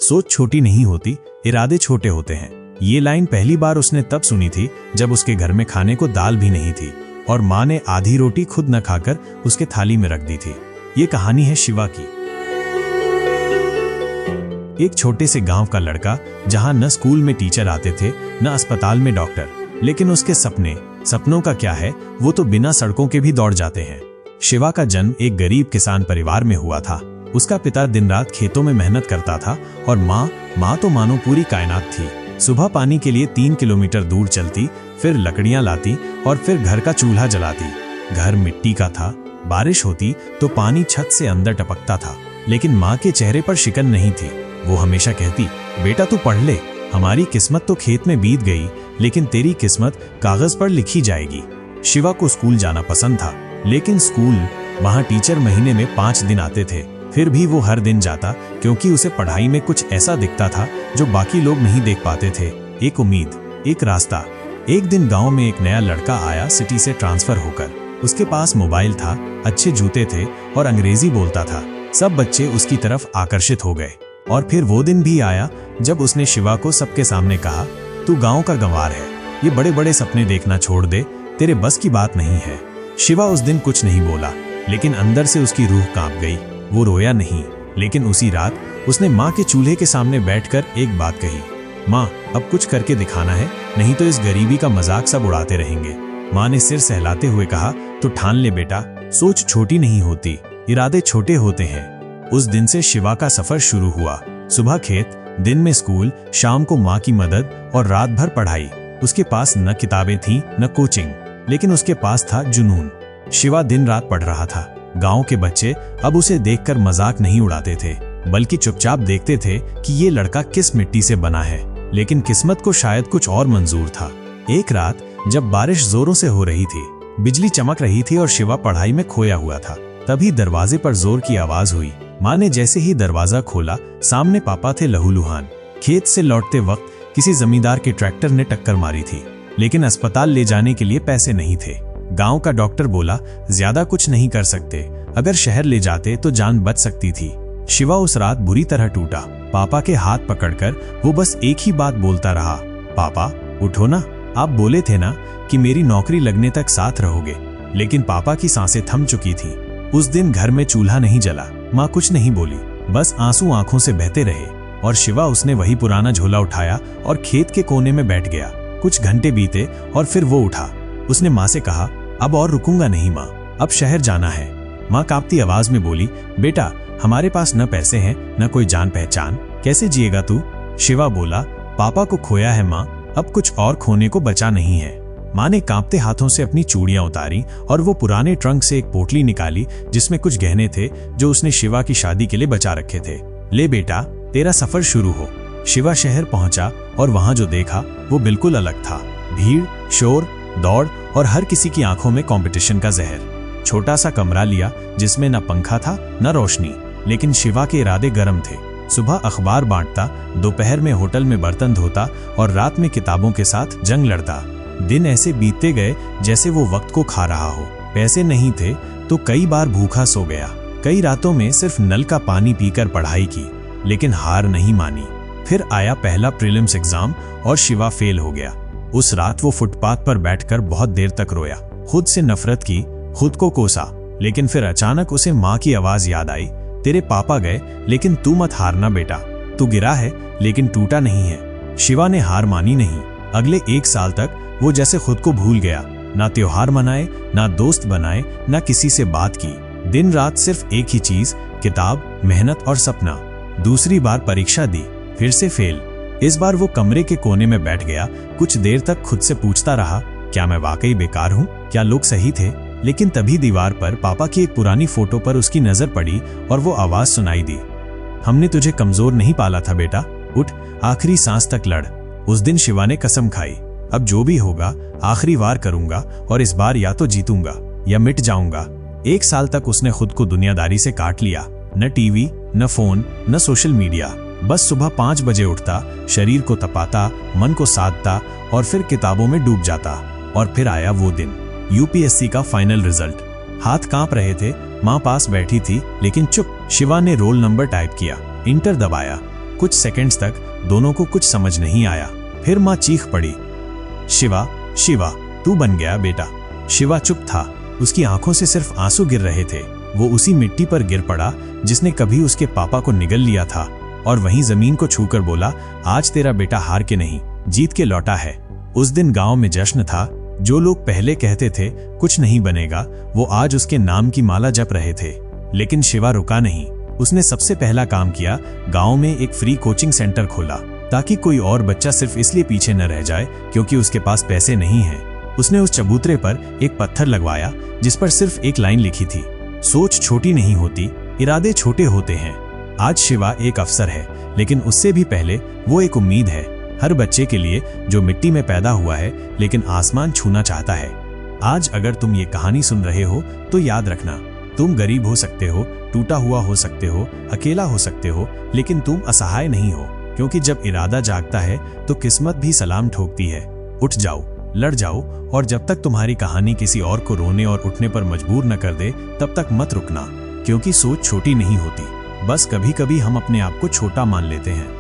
सोच छोटी नहीं होती, इरादे छोटे होते हैं। ये लाइन पहली बार उसने तब सुनी थी जब उसके घर में खाने को दाल भी नहीं थी और माँ ने आधी रोटी खुद न खाकर उसके थाली में रख दी थी। ये कहानी है शिवा की। एक छोटे से गांव का लड़का, जहां न स्कूल में टीचर आते थे न अस्पताल में डॉक्टर, लेकिन उसके सपनों का क्या है, वो तो बिना सड़कों के भी दौड़ जाते हैं। शिवा का जन्म एक गरीब किसान परिवार में हुआ था। उसका पिता दिन रात खेतों में मेहनत करता था और माँ तो मानो पूरी कायनात थी। सुबह पानी के लिए 3 किलोमीटर दूर चलती, फिर लकड़ियां लाती और फिर घर का चूल्हा जलाती। घर मिट्टी का था, बारिश होती तो पानी छत से अंदर टपकता था, लेकिन माँ के चेहरे पर शिकन नहीं थी। वो हमेशा कहती, बेटा तू पढ़ ले, हमारी किस्मत तो खेत में बीत गई, लेकिन तेरी किस्मत कागज पर लिखी जाएगी। शिवा को स्कूल जाना पसंद था, लेकिन वहाँ टीचर महीने में 5 दिन आते थे। फिर भी वो हर दिन जाता, क्योंकि उसे पढ़ाई में कुछ ऐसा दिखता था जो बाकी लोग नहीं देख पाते थे। एक उम्मीद, एक रास्ता। एक दिन गांव में एक नया लड़का आया, सिटी से ट्रांसफर होकर। उसके पास मोबाइल था, अच्छे जूते थे और अंग्रेजी बोलता था। सब बच्चे उसकी तरफ आकर्षित हो गए। और फिर वो दिन भी आया जब उसने शिवा को सबके सामने कहा, तू गांव का गंवार है, ये बड़े बड़े सपने देखना छोड़ दे, तेरे बस की बात नहीं है। शिवा उस दिन कुछ नहीं बोला, लेकिन अंदर से उसकी रूह कांप गई। वो रोया नहीं, लेकिन उसी रात उसने माँ के चूल्हे के सामने बैठकर एक बात कही, माँ अब कुछ करके दिखाना है, नहीं तो इस गरीबी का मजाक सब उड़ाते रहेंगे। माँ ने सिर सहलाते हुए कहा, तो ठान ले बेटा, सोच छोटी नहीं होती, इरादे छोटे होते हैं। उस दिन से शिवा का सफर शुरू हुआ। सुबह खेत, दिन में स्कूल, शाम को माँ की मदद और रात भर पढ़ाई। उसके पास न किताबें थीं न कोचिंग, लेकिन उसके पास था जुनून। शिवा दिन रात पढ़ रहा था। गांव के बच्चे अब उसे देखकर मजाक नहीं उड़ाते थे, बल्कि चुपचाप देखते थे कि ये लड़का किस मिट्टी से बना है। लेकिन किस्मत को शायद कुछ और मंजूर था। एक रात जब बारिश जोरों से हो रही थी, बिजली चमक रही थी और शिवा पढ़ाई में खोया हुआ था, तभी दरवाजे पर जोर की आवाज हुई। माँ ने जैसे ही दरवाजा खोला, सामने पापा थे लहूलुहान। खेत से लौटते वक्त किसी जमींदार के ट्रैक्टर ने टक्कर मारी थी, लेकिन अस्पताल ले जाने के लिए पैसे नहीं थे। गांव का डॉक्टर बोला, ज्यादा कुछ नहीं कर सकते, अगर शहर ले जाते तो जान बच सकती थी। शिवा उस रात बुरी तरह टूटा। पापा के हाथ पकड़कर वो बस एक ही बात बोलता रहा, पापा उठो ना, आप बोले थे ना कि मेरी नौकरी लगने तक साथ रहोगे। लेकिन पापा की सांसें थम चुकी थी। उस दिन घर में चूल्हा नहीं जला, माँ कुछ नहीं बोली, बस आंसू आंखों से बहते रहे। और शिवा उसने वही पुराना झोला उठाया और खेत के कोने में बैठ गया। कुछ घंटे बीते और फिर वो उठा। उसने माँ से कहा, अब और रुकूंगा नहीं माँ, अब शहर जाना है। माँ कांपती आवाज में बोली, बेटा हमारे पास न पैसे हैं न कोई जान पहचान, कैसे जिएगा तू? शिवा बोला, पापा को खोया है माँ, अब कुछ और खोने को बचा नहीं है। माँ ने कांपते हाथों से अपनी चूड़ियां उतारी और वो पुराने ट्रंक से एक पोटली निकाली जिसमें कुछ गहने थे जो उसने शिवा की शादी के लिए बचा रखे थे। ले बेटा, तेरा सफर शुरू हो। शिवा शहर पहुंचा और वहां जो देखा वो बिल्कुल अलग था। भीड़, शोर, दौड़ और हर किसी की आंखों में कंपटीशन का जहर। छोटा सा कमरा लिया जिसमें न पंखा था न रोशनी, लेकिन शिवा के इरादे गर्म थे। सुबह अखबार बांटता, दोपहर में होटल में बर्तन धोता और रात में किताबों के साथ जंग लड़ता। दिन ऐसे बीतते गए जैसे वो वक्त को खा रहा हो। पैसे नहीं थे तो कई बार भूखा सो गया। कई रातों में सिर्फ नल का पानी पीकर पढ़ाई की, लेकिन हार नहीं मानी। फिर आया पहला प्रीलिम्स एग्जाम और शिवा फेल हो गया। उस रात वो फुटपाथ पर बैठकर बहुत देर तक रोया। खुद से नफरत की, खुद को कोसा। लेकिन फिर अचानक उसे माँ की आवाज याद आई, तेरे पापा गए लेकिन तू मत हारना बेटा, तू गिरा है लेकिन टूटा नहीं है। शिवा ने हार मानी नहीं। अगले 1 साल तक वो जैसे खुद को भूल गया। ना त्योहार मनाए, ना दोस्त बनाए, ना किसी से बात की। दिन रात सिर्फ एक ही चीज, किताब, मेहनत और सपना। दूसरी बार परीक्षा दी, फिर से फेल। इस बार वो कमरे के कोने में बैठ गया। कुछ देर तक खुद से पूछता रहा, क्या मैं वाकई बेकार हूँ? क्या लोग सही थे? लेकिन तभी दीवार पर पापा की एक पुरानी फोटो पर उसकी नजर पड़ी और वो आवाज सुनाई दी, हमने तुझे कमजोर नहीं पाला था बेटा, उठ, आखिरी सांस तक लड़। उस दिन शिवा ने कसम खाई, अब जो भी होगा आखिरी बार करूंगा और इस बार या तो जीतूंगा या मिट जाऊंगा। 1 साल तक उसने खुद को दुनियादारी से काट लिया। न टीवी, न फोन, न सोशल मीडिया। बस सुबह 5 बजे उठता, शरीर को तपाता, मन को साधता और फिर किताबों में डूब जाता। और फिर आया वो दिन, यूपीएससी का फाइनल रिजल्ट। हाथ कांप रहे थे, माँ पास बैठी थी लेकिन चुप। शिवा ने रोल नंबर टाइप किया, इंटर दबाया। कुछ सेकंड्स तक दोनों को कुछ समझ नहीं आया। फिर माँ चीख पड़ी, शिवा, शिवा, तू बन गया बेटा। शिवा चुप था, उसकी आंखों से सिर्फ आंसू गिर रहे थे। वो उसी मिट्टी पर गिर पड़ा जिसने कभी उसके पापा को निगल लिया था, और वहीं जमीन को छूकर बोला, आज तेरा बेटा हार के नहीं, जीत के लौटा है। उस दिन गांव में जश्न था। जो लोग पहले कहते थे कुछ नहीं बनेगा, वो आज उसके नाम की माला जप रहे थे। लेकिन शिवा रुका नहीं। उसने सबसे पहला काम किया, गांव में एक फ्री कोचिंग सेंटर खोला, ताकि कोई और बच्चा सिर्फ इसलिए पीछे न रह जाए क्योंकि उसके पास पैसे नहीं हैं। उसने उस चबूतरे पर एक पत्थर लगवाया जिस पर सिर्फ एक लाइन लिखी थी, सोच छोटी नहीं होती, इरादे छोटे होते हैं। आज शिवा एक अफसर है, लेकिन उससे भी पहले वो एक उम्मीद है, हर बच्चे के लिए जो मिट्टी में पैदा हुआ है लेकिन आसमान छूना चाहता है। आज अगर तुम ये कहानी सुन रहे हो तो याद रखना, तुम गरीब हो सकते हो, टूटा हुआ हो सकते हो, अकेला हो सकते हो, लेकिन तुम असहाय नहीं हो, क्योंकि जब इरादा जागता है तो किस्मत भी सलाम ठोकती है। उठ जाओ, लड़ जाओ, और जब तक तुम्हारी कहानी किसी और को रोने और उठने पर मजबूर न कर दे, तब तक मत रुकना, क्योंकि सोच छोटी नहीं होती, बस कभी कभी हम अपने आप को छोटा मान लेते हैं।